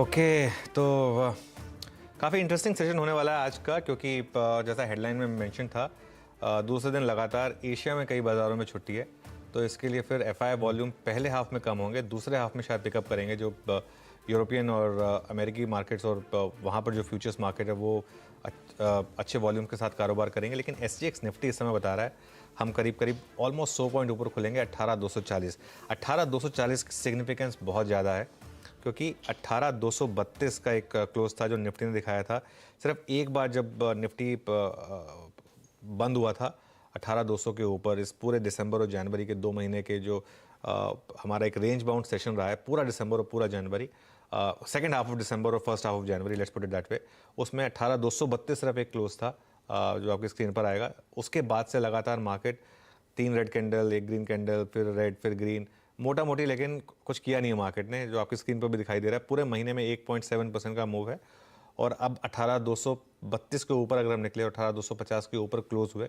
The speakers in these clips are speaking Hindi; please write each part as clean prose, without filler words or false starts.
ओके, तो काफ़ी इंटरेस्टिंग सेशन होने वाला है आज का, क्योंकि जैसा हेडलाइन में मेंशन था, दूसरे दिन लगातार एशिया में कई बाज़ारों में छुट्टी है। तो इसके लिए फिर एफआई वॉल्यूम पहले हाफ में कम होंगे, दूसरे हाफ में शायद पिकअप करेंगे। जो यूरोपियन और अमेरिकी मार्केट्स और वहाँ पर जो फ्यूचर्स मार्केट है वो अच्छे वॉल्यूम के साथ कारोबार करेंगे। लेकिन एसजीएक्स निफ्टी इस समय बता रहा है हम करीब करीब ऑलमोस्ट 100 पॉइंट ऊपर खुलेंगे, 18,240। 18,240 की सिग्निफिकेंस बहुत ज़्यादा है, क्योंकि 18,232 का एक क्लोज था जो निफ्टी ने दिखाया था। सिर्फ एक बार जब निफ्टी बंद हुआ था 18,200 के ऊपर, इस पूरे दिसंबर और जनवरी के 2 महीने के जो हमारा एक रेंज बाउंड सेशन रहा है, पूरा दिसंबर और पूरा जनवरी, सेकेंड हाफ ऑफ दिसंबर और first half of January, let's put it that way, उसमें 18,232 सिर्फ एक क्लोज था, जो आपकी स्क्रीन पर आएगा। उसके बाद से लगातार market 3 red candle, 1 green candle, फिर रेड, फिर ग्रीन, मोटा मोटी, लेकिन कुछ किया नहीं है मार्केट ने, जो आपकी स्क्रीन पर भी दिखाई दे रहा है। पूरे महीने में 1.7% का मूव है, और अब 18,232 के ऊपर अगर हम निकले और 18,250 के ऊपर क्लोज हुए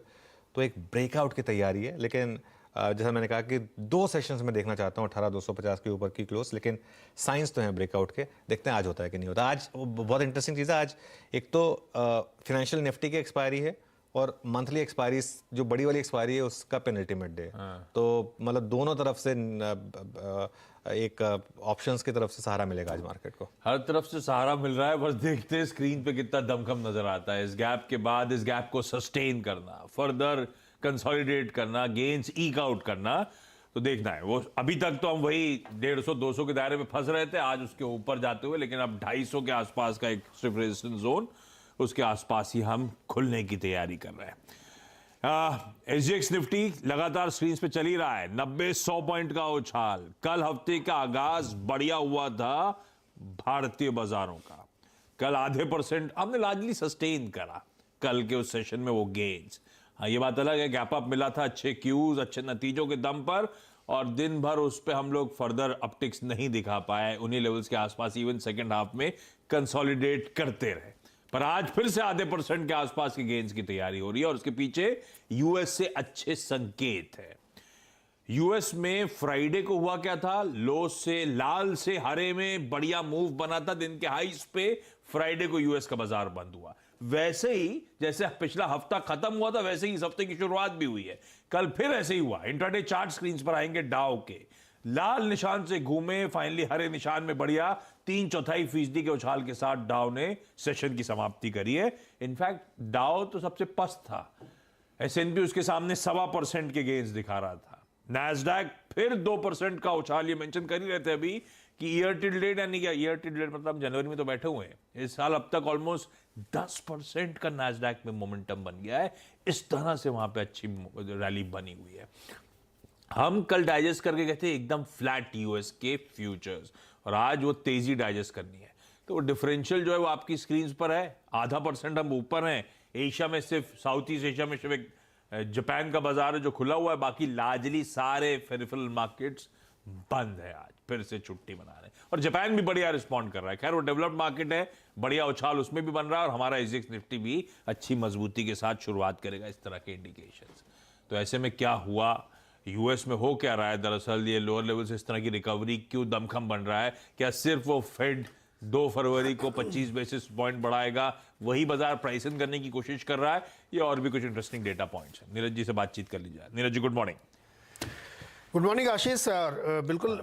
तो एक ब्रेकआउट की तैयारी है। लेकिन जैसा मैंने कहा कि 2 सेशंस में देखना चाहता हूँ 18,250 के ऊपर की क्लोज, लेकिन साइंस तो है ब्रेकआउट के, देखते हैं आज होता है कि नहीं होता। आज बहुत इंटरेस्टिंग चीज़ है। आज एक तो फिनेंशियल निफ्टी की एक्सपायरी है, और मंथली एक्सपायरी, जो बड़ी वाली एक्सपायरी है उसका पेनल्टीमेंट डे। तो मतलब दोनों तरफ से एक ऑप्शंस की तरफ से सहारा मिलेगा आज मार्केट को। हर तरफ से सहारा मिल रहा है, बस देखते हैं स्क्रीन पे कितना दमखम नजर आता है। इस गैप के बाद इस गैप को सस्टेन करना, फर्दर कंसोलिडेट करना, गेन्स ईक आउट करना, तो देखना है। वो अभी तक तो हम वही 150-200 के दायरे में फंस रहे थे, आज उसके ऊपर जाते हुए, लेकिन अब 250 के आसपास का एक स्ट्रिप रेजिस्टेंस जोन, उसके आसपास ही हम खुलने की तैयारी कर रहे हैं। एसजीएक्स निफ्टी लगातार स्क्रीन पे चल ही रहा है, 90-100 पॉइंट का उछाल। कल हफ्ते का आगाज बढ़िया हुआ था भारतीय बाजारों का, कल आधे % हमने लार्जली सस्टेन करा कल के उस सेशन में वो गेन्स। हाँ, ये बात अलग है, गैप अप मिला था अच्छे क्यूज, अच्छे नतीजों के दम पर, और दिन भर उस पर हम लोग फर्दर अपटिक्स नहीं दिखा पाए, उन्हीं लेवल्स के आसपास इवन सेकेंड हाफ में कंसोलिडेट करते रहे। पर आज फिर से आधे % के आसपास की गेन्स की तैयारी हो रही है, और उसके पीछे यूएस से अच्छे संकेत है। यूएस में फ्राइडे को हुआ क्या था, लो से लाल से हरे में बढ़िया मूव बना था, दिन के हाईस पे फ्राइडे को यूएस का बाजार बंद हुआ। वैसे ही जैसे पिछला हफ्ता खत्म हुआ था, वैसे ही इस हफ्ते की शुरुआत भी हुई है। कल फिर ऐसे ही हुआ। इंट्राडे चार्ट स्क्रीन पर आएंगे, डाउ के लाल निशान से घूमे, फाइनली हरे निशान में बढ़िया 3/4% के उछाल के साथ डाउ ने सेशन की समाप्ति करी है। इनफैक्ट डाउ तो सबसे पस्त था, एसएनपी उसके सामने 1.25% के गेन्स दिखा रहा था। नैस्डैक फिर 2% का उछाल, ये मेंशन कर ही रहे थे अभी कि ईयर टिल डेट, यानी क्या ईयर टिल डेट मतलब जनवरी में तो बैठे हुए हैं, इस साल अब तक ऑलमोस्ट 10% का नैस्डैक में मोमेंटम बन गया है। इस तरह से वहां पे अच्छी रैली बनी हुई है। हम कल डाइजेस्ट करके गए थे एकदम फ्लैट यूएस के फ्यूचर्स, और आज वो तेजी डाइजेस्ट करनी है। तो डिफरेंशियल जो है वो आपकी स्क्रीन पर है, आधा % हम ऊपर हैं। एशिया में सिर्फ, साउथ ईस्ट एशिया में सिर्फ एक जापान का बाजार है जो खुला हुआ है, बाकी लार्जली सारे फेरिफेरल मार्केट्स बंद है। आज फिर से छुट्टी मना रहे हैं, और जापान भी बढ़िया रिस्पॉन्ड कर रहा है। खैर वो डेवलप्ड मार्केट है, बढ़िया उछाल उसमें भी बन रहा है, और हमारा एसजीएक्स निफ्टी भी अच्छी मजबूती के साथ शुरुआत करेगा, इस तरह के इंडिकेशंस। तो ऐसे में क्या हुआ, यूएस में हो क्या रहा है, दरअसल ये लोअर लेवल से इस तरह की रिकवरी क्यों दमखम बन रहा है? क्या सिर्फ वो फेड 2 फरवरी को 25 बेसिस पॉइंट बढ़ाएगा, वही बाजार प्राइस इन करने की कोशिश कर रहा है, या और भी कुछ इंटरेस्टिंग डेटा पॉइंट्स है? नीरज जी से बातचीत कर ली जाए। Neeraj ji, good morning. Good morning आशीष। बिल्कुल